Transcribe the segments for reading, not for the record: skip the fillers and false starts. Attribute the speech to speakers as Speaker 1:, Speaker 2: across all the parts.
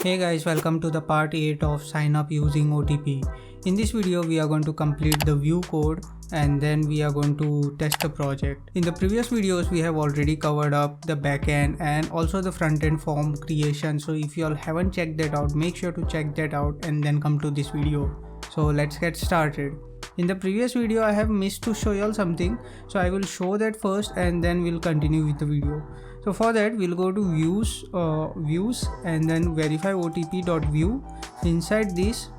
Speaker 1: Hey guys, welcome to the part 8 of sign up using OTP. In this video we are going to complete the Vue code and then we are going to test the project. In the previous videos we have already covered up the backend and also the front-end form creation. So if you all haven't checked that out, make sure to check that out and then come to this video. So let's get started. In the previous video I have missed to show you all something, so I will show that first and then we'll continue with the video. So for that we'll go to views and then verify otp.view. Inside this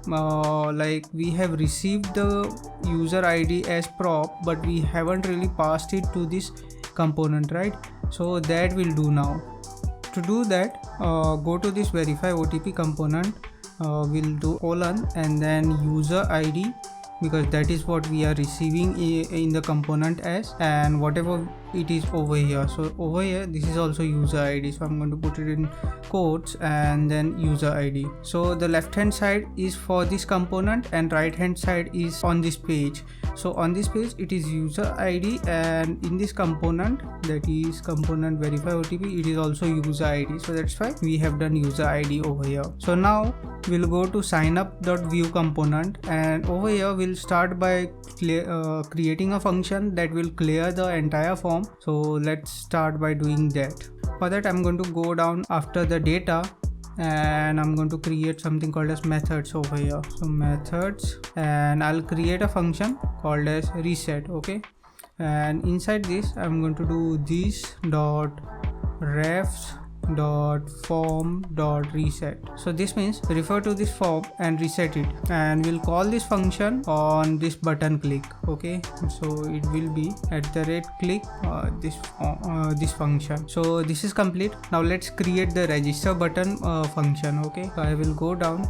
Speaker 1: we have received the user ID as prop, but we haven't really passed it to this component, right? So that we'll do now. To do that, go to this verify OTP component. We'll do colon and then user ID, because that is what we are receiving in the component as, and whatever it is over here. So over here this is also user ID, so I'm going to put it in quotes and then user ID. So the left hand side is for this component and right hand side is on this page. So on this page it is user ID, and in this component, that is component verify OTP, it is also user ID. So that's why we have done user ID over here. So now we'll go to signup.view component, and over here we'll start by creating a function that will clear the entire form. So let's start by doing that. For that I'm going to go down after the data and I'm going to create something called as methods over here. So methods, and I'll create a function called as reset. Okay, and inside this I'm going to do this dot refs dot form dot reset. So this means refer to this form and reset it, and we'll call this function on this button click. Okay, so it will be @click this function. So this is complete. Now let's create the register button function. Okay, so I will go down.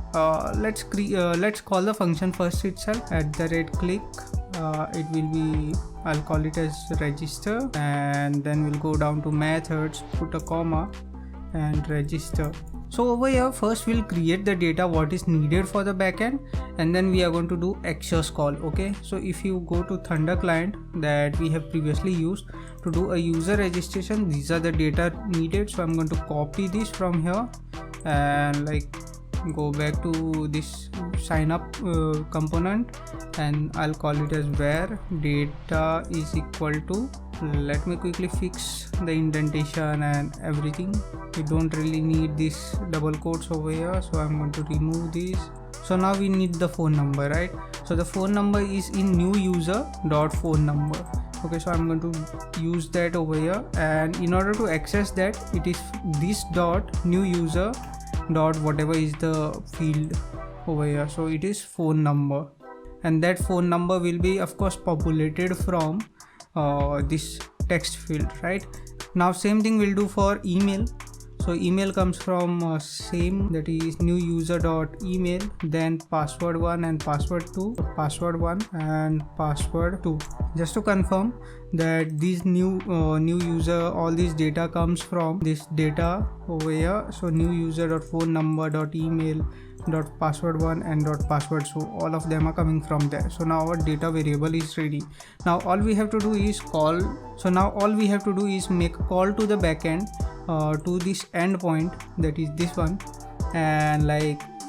Speaker 1: Let's call the function first itself @click. It will be, I'll call it as register, and then we'll go down to methods, put a comma and register. So over here first we'll create the data what is needed for the backend, and then we are going to do access call. Okay, so if you go to Thunder client that we have previously used to do a user registration, these are the data needed. So I'm going to copy this from here and go back to this sign up component, and I'll call it as where data is equal to, let me quickly fix the indentation and everything. We don't really need this double quotes over here, so I'm going to remove this. So now we need the phone number, right? So the phone number is in new user dot phone number. Okay, so I'm going to use that over here, and in order to access that, it is this dot new user dot whatever is the field over here. So it is phone number, and that phone number will be of course populated from this text field, right? Now same thing we'll do for email. So email comes from same, that is new user dot email, then password 1 and password 2, password 1 and password 2. Just to confirm that these new user, all this data comes from this data over here. So new user dot phone number dot email dot password 1 and dot password, so all of them are coming from there. So now our data variable is ready. Now all we have to do is call. So now all we have to do is make a call to the backend to this endpoint, that is this one, and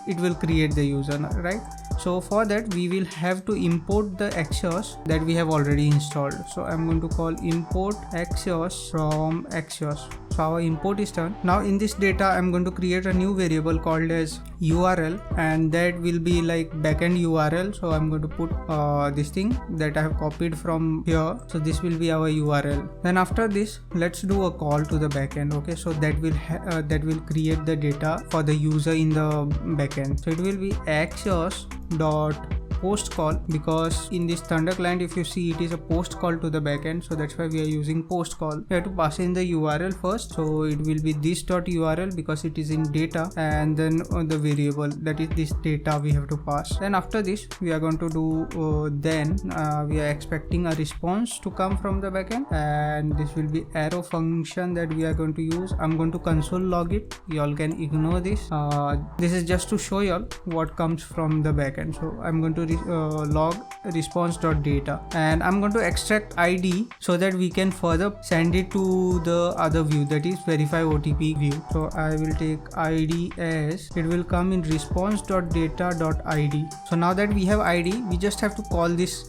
Speaker 1: it will create the user, right? So for that we will have to import the Axios that we have already installed. So I'm going to call import Axios from Axios. So our import is done. Now in this data I'm going to create a new variable called as URL, and that will be backend URL. So I'm going to put this thing that I have copied from here. So this will be our URL. Then after this let's do a call to the backend. Okay, so that will create the data for the user in the backend. So it will be Axios dot post call, because in this Thunder client if you see it is a post call to the backend, so that's why we are using post call. We have to pass in the URL first, so it will be this dot URL because it is in data, and then the variable, that is this data we have to pass. Then after this we are going to do we are expecting a response to come from the backend, and this will be arrow function that we are going to use. I'm going to console log it, y'all can ignore this. This is just to show y'all what comes from the backend. So I'm going to log response.data, and I'm going to extract ID so that we can further send it to the other view, that is verify OTP view. So I will take ID as, it will come in response.data.id. so now that we have ID, we just have to call this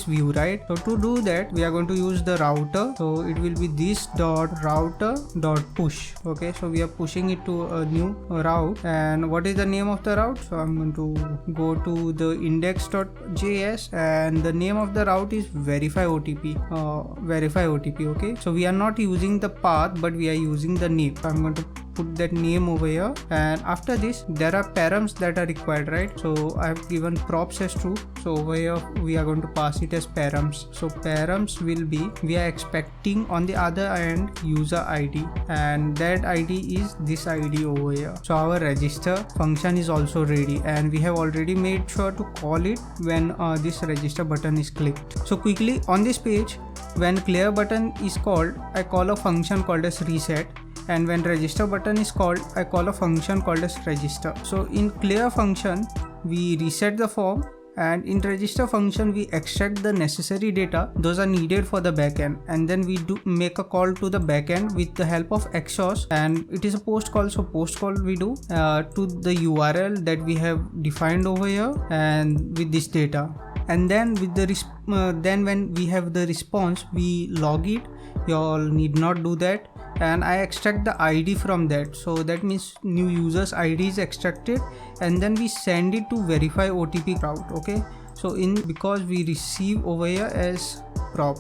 Speaker 1: view, right? So to do that, we are going to use the router. So it will be this dot router dot push. Okay, so we are pushing it to a new route. And what is the name of the route? So I'm going to go to the index.js, and the name of the route is verify OTP. Okay, so we are not using the path, but we are using the name. So I'm going to put that name over here, and after this there are params that are required, right? So I've given props as true, so over here we are going to pass it as params. So params will be, we are expecting on the other end user ID, and that ID is this ID over here. So our register function is also ready, and we have already made sure to call it when this register button is clicked. So quickly on this page, when clear button is called, I call a function called as reset, and when register button is called, I call a function called as register. So in clear function we reset the form, and in register function we extract the necessary data, those are needed for the backend, and then we do make a call to the backend with the help of exhaust, and it is a post call. So post call we do to the URL that we have defined over here, and with this data, and then with the then when we have the response, we log it. You all need not do that, and I extract the ID from that. So that means new user's ID is extracted, and then we send it to verify OTP route. Okay, so because we receive over here as prop,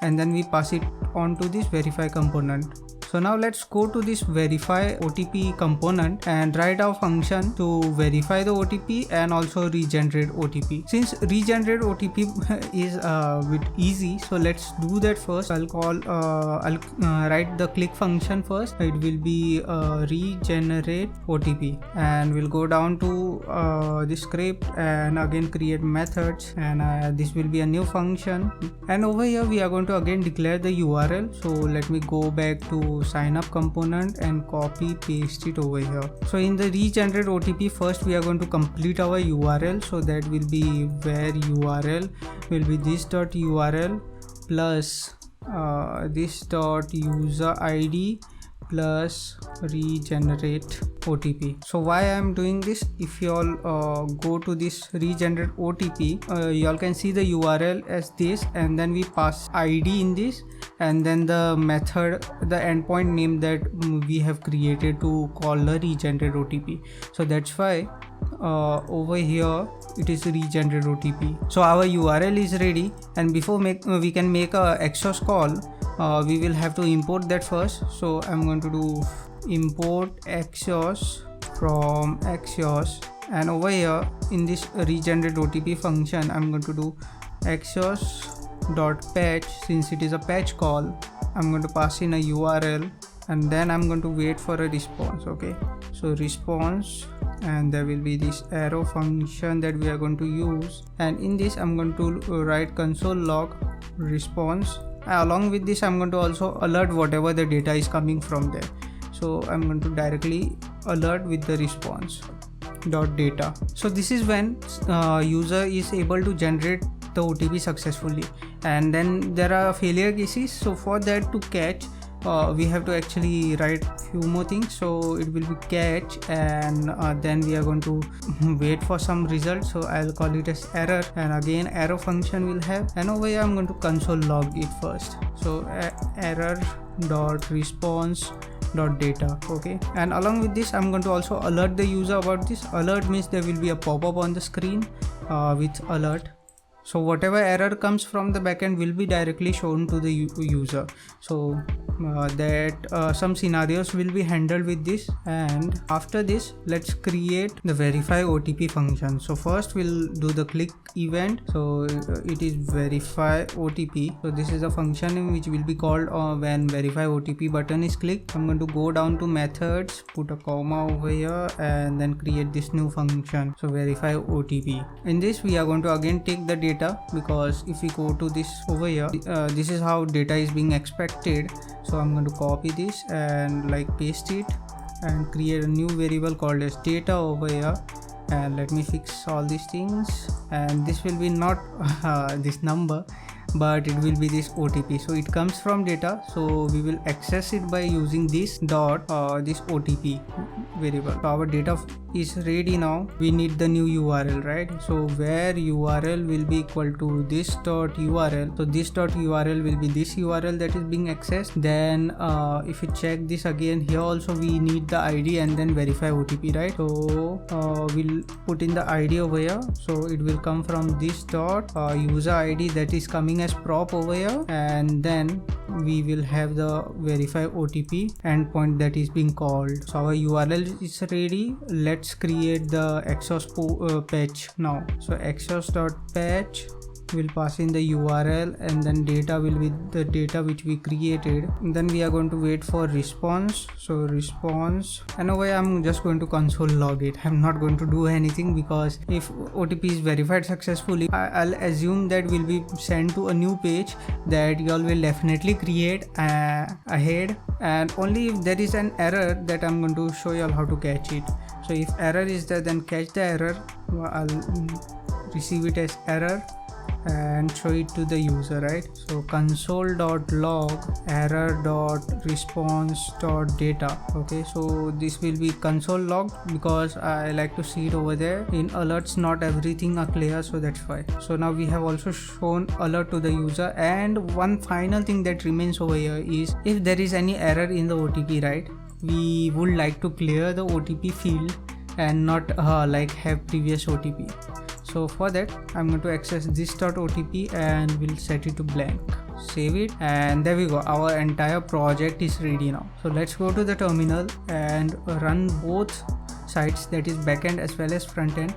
Speaker 1: and then we pass it on to this verify component. So now let's go to this verify OTP component and write our function to verify the OTP and also regenerate OTP. Since regenerate OTP is a bit easy, so let's do that first. I'll write the click function first. It will be regenerate OTP, and we'll go down to the script and again create methods, and this will be a new function, and over here we are going to again declare the URL. So let me go back to sign up component and copy paste it over here. So in the regenerate OTP, first we are going to complete our URL. So that will be where URL will be this dot URL plus this dot user ID plus regenerate OTP. So why I am doing this, if you all go to this regenerate OTP, you all can see the URL as this, and then we pass ID in this, and then the method, the endpoint name that we have created to call the regenerate OTP. So that's why over here it is regenerate OTP. So our URL is ready, and before we can make a exhaust call, we will have to import that first. So I'm going to do import exhaust from exhaust, and over here in this regenerate OTP function I'm going to do exhaust dot patch. Since it is a patch call, I'm going to pass in a URL, and then I'm going to wait for a response. Okay, so response, and there will be this arrow function that we are going to use, and in this I'm going to write console log response. Along with this I'm going to also alert whatever the data is coming from there. So I'm going to directly alert with the response dot data. So this is when user is able to generate the OTP successfully, and then there are failure cases. So for that to catch, we have to actually write few more things. So it will be catch, and then we are going to wait for some result. So I'll call it as error, and again arrow function will have, and over here I'm going to console log it first. So error dot response dot data. Okay, and along with this I'm going to also alert the user about this. Alert means there will be a pop-up on the screen with alert. So whatever error comes from the backend will be directly shown to the user. So some scenarios will be handled with this, and after this let's create the verify OTP function. So first we'll do the click event. So it is verify OTP. So this is a function which will be called when verify OTP button is clicked. I'm going to go down to methods, put a comma over here, and then create this new function. So verify OTP. In this we are going to again take the data, because if we go to this over here, this is how data is being expected. So I'm going to copy this and paste it and create a new variable called as data over here, and let me fix all these things. And this will be not this number, but it will be this OTP. So it comes from data, so we will access it by using this dot this OTP variable. So our data is ready now. We need the new URL, right? So where URL will be equal to this dot URL. So this dot URL will be this URL that is being accessed. Then if you check this again, here also we need the ID and then verify OTP, right? So we'll put in the ID over here. So it will come from this dot user ID that is coming as prop over here, and then we will have the verify OTP endpoint that is being called. So our URL is ready. Let's create the exhaust patch now. So exhaust.patch will pass in the URL, and then data will be the data which we created. And then we are going to wait for response. So response, and over here I'm just going to console log it. I'm not going to do anything, because if OTP is verified successfully, I'll assume that will be sent to a new page that y'all will definitely create ahead, and only if there is an error that I'm going to show y'all how to catch it. So if error is there, then catch the error. I'll receive it as error and show it to the user, right? So console.log error.response.data. okay, so this will be console log, because I like to see it over there. In alerts not everything are clear, so that's why. So now we have also shown alert to the user. And one final thing that remains over here is, if there is any error in the OTP, right, we would like to clear the OTP field and not like have previous OTP. So for that, I'm going to access this .otp and we'll set it to blank. Save it, and there we go. Our entire project is ready now. So let's go to the terminal and run both sides, that is backend as well as frontend.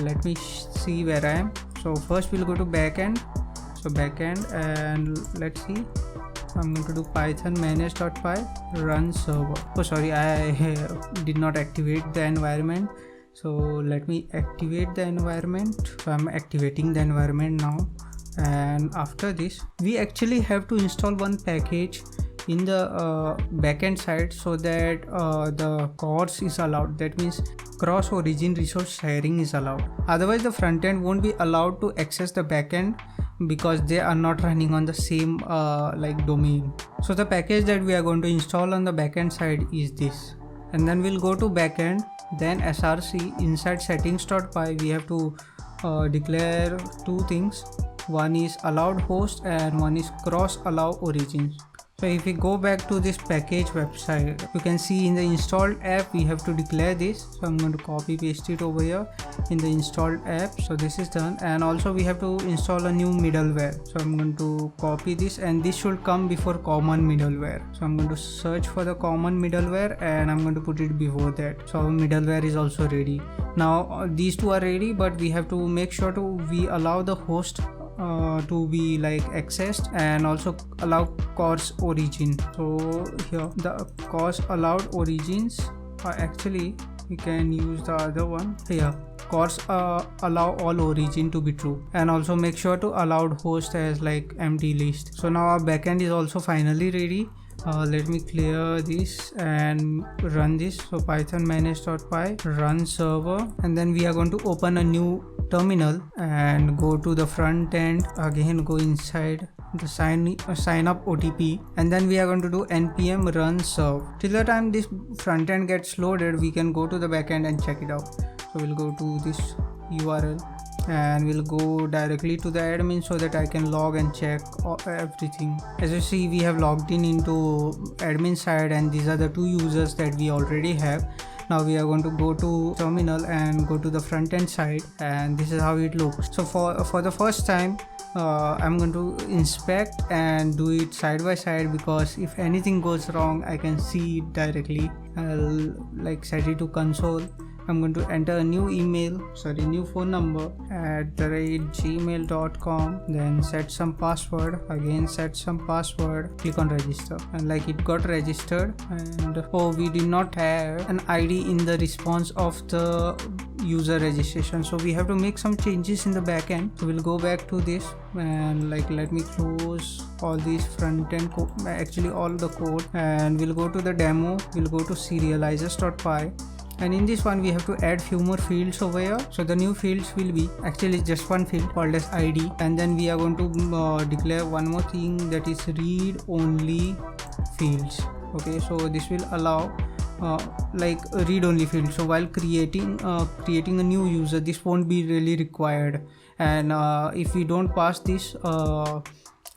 Speaker 1: Let me see where I am. So first we'll go to backend. So backend, and let's see. I'm going to do python manage.py run server. Oh sorry, I did not activate the environment. So let me activate the environment. So I'm activating the environment now. And after this, we actually have to install one package in the backend side, so that the CORS is allowed. That means cross origin resource sharing is allowed. Otherwise the frontend won't be allowed to access the backend, because they are not running on the same like domain. So the package that we are going to install on the backend side is this. And then we'll go to backend, then src inside settings.py we have to declare two things. One is allowed host and one is cross allow origins. So if we go back to this package website, you can see in the installed app we have to declare this. So I'm going to copy paste it over here in the installed app. So this is done, and also we have to install a new middleware. So I'm going to copy this, and this should come before common middleware. So I'm going to search for the common middleware and I'm going to put it before that. So our middleware is also ready. Now these two are ready, but we have to make sure we allow the host to be like accessed, and also allow CORS origin. So here the CORS allowed origins are actually, we can use the other one here. CORS allow all origin to be true, and also make sure to allowed host as like empty list. So now our backend is also finally ready. Let me clear this and run this. So python manage.py run server, and then we are going to open a new terminal and go to the front end. Again go inside the sign up OTP, and then we are going to do npm run serve. Till the time this front end gets loaded, we can go to the backend and check it out. So we'll go to this URL and we'll go directly to the admin, so that I can log and check everything. As you see, we have logged into admin side, and these are the two users that we already have. Now we are going to go to terminal and go to the front end side, and this is how it looks. So for the first time, I'm going to inspect and do it side by side, because if anything goes wrong I can see it directly. I'll like set it to console. I'm going to enter a new new phone number @gmail.com, then set some password, again set some password, click on register, and like it got registered. And oh, we did not have an ID in the response of the user registration, so we have to make some changes in the backend. So we'll go back to this, and like let me close all these front end code, actually all the code, and we'll go to the demo. We'll go to serializers.py And in this one we have to add few more fields over here. So the new fields will be actually just one field called as id, and then we are going to declare one more thing, that is read only fields. Okay, so this will allow like a read only field. So while creating a new user, this won't be really required, and if we don't pass this, our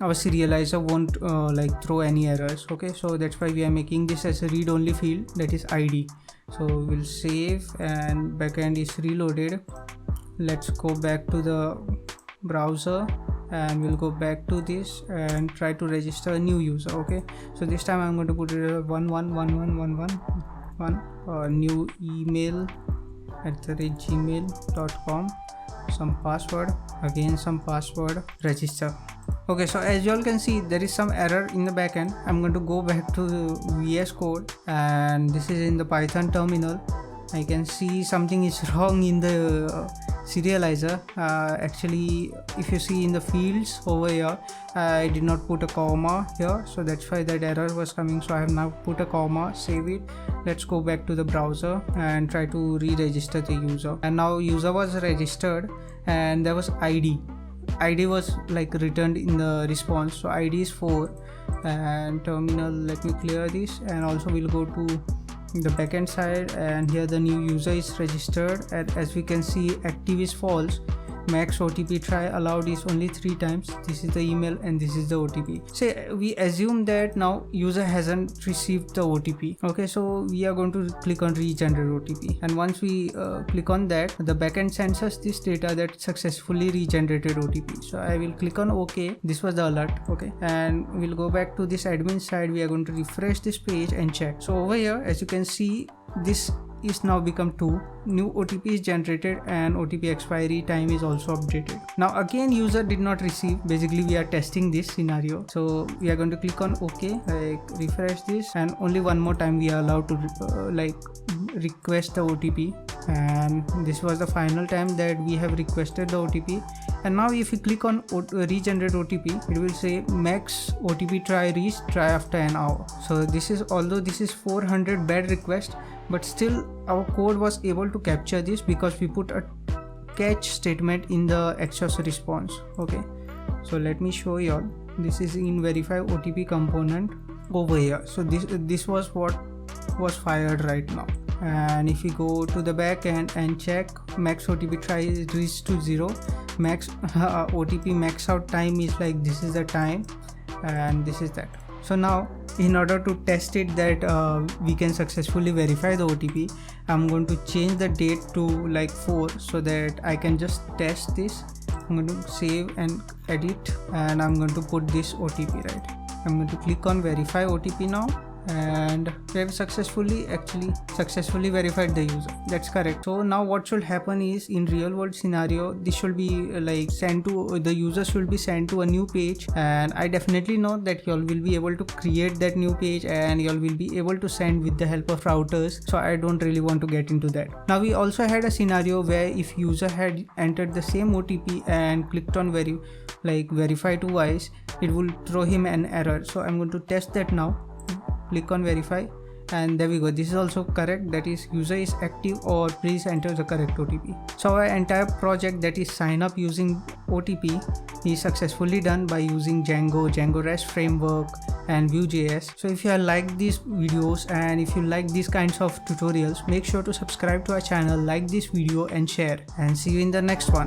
Speaker 1: serializer won't like throw any errors. Okay, so that's why we are making this as a read only field, that is id. So we'll save, and backend is reloaded. Let's go back to the browser, and we'll go back to this and try to register a new user. Okay, so this time I'm going to put it 111111 new email @gmail.com, some password, again some password, register. Okay, so as you all can see, there is some error in the backend. I'm going to go back to the VS Code, and this is in the Python terminal. I can see something is wrong in the serializer. Actually, if you see in the fields over here, I did not put a comma here, so that's why that error was coming. So I have now put a comma, save it. Let's go back to the browser and try to re-register the user. And now user was registered, and there was id was like returned in the response. So id is 4, and terminal, let me clear this, and also we'll go to the backend side, and here the new user is registered, and as we can see, active is false, max OTP try allowed is only 3 times. This is the email and this is the OTP. So we assume that now user hasn't received the OTP. Okay, so we are going to click on regenerate OTP, and once we click on that, the backend sends us this data that successfully regenerated OTP. So I will click on OK. This was the alert. Okay, and we'll go back to this admin side. We are going to refresh this page and check. So over here, as you can see, this is now become 2. New OTP is generated, and OTP expiry time is also updated. Now again, user did not receive. Basically we are testing this scenario, so we are going to click on OK, like refresh this, and only one more time we are allowed to like request the OTP, and this was the final time that we have requested the OTP. And now if you click on regenerate OTP, it will say max OTP try reach, try after an hour. So this is, although this is 400 bad request, but still our code was able to capture this because we put a catch statement in the exhaust response. Okay, so let me show you all. This is in verify OTP component over here. So this was what was fired right now. And if we go to the back end and check, max OTP try is reached to 0, max OTP max out time is like, this is the time, and this is that. So now in order to test it that we can successfully verify the OTP, I'm going to change the date to like 4 so that I can just test this. I'm going to save and edit, and I'm going to put this OTP, right? I'm going to click on verify OTP now, and we have successfully verified the user. That's correct. So now what should happen is, in real world scenario, this should be like sent to the user, should be sent to a new page, and I definitely know that y'all will be able to create that new page, and y'all will be able to send with the help of routers. So I don't really want to get into that. Now we also had a scenario where if user had entered the same OTP and clicked on verify twice, it will throw him an error. So I'm going to test that now. Click on verify, and there we go. This is also correct, that is user is active, or please enter the correct OTP. So our entire project, that is sign up using OTP, is successfully done by using Django Rest Framework and VueJS. So if you like these videos and if you like these kinds of tutorials, make sure to subscribe to our channel, like this video and share, and see you in the next one.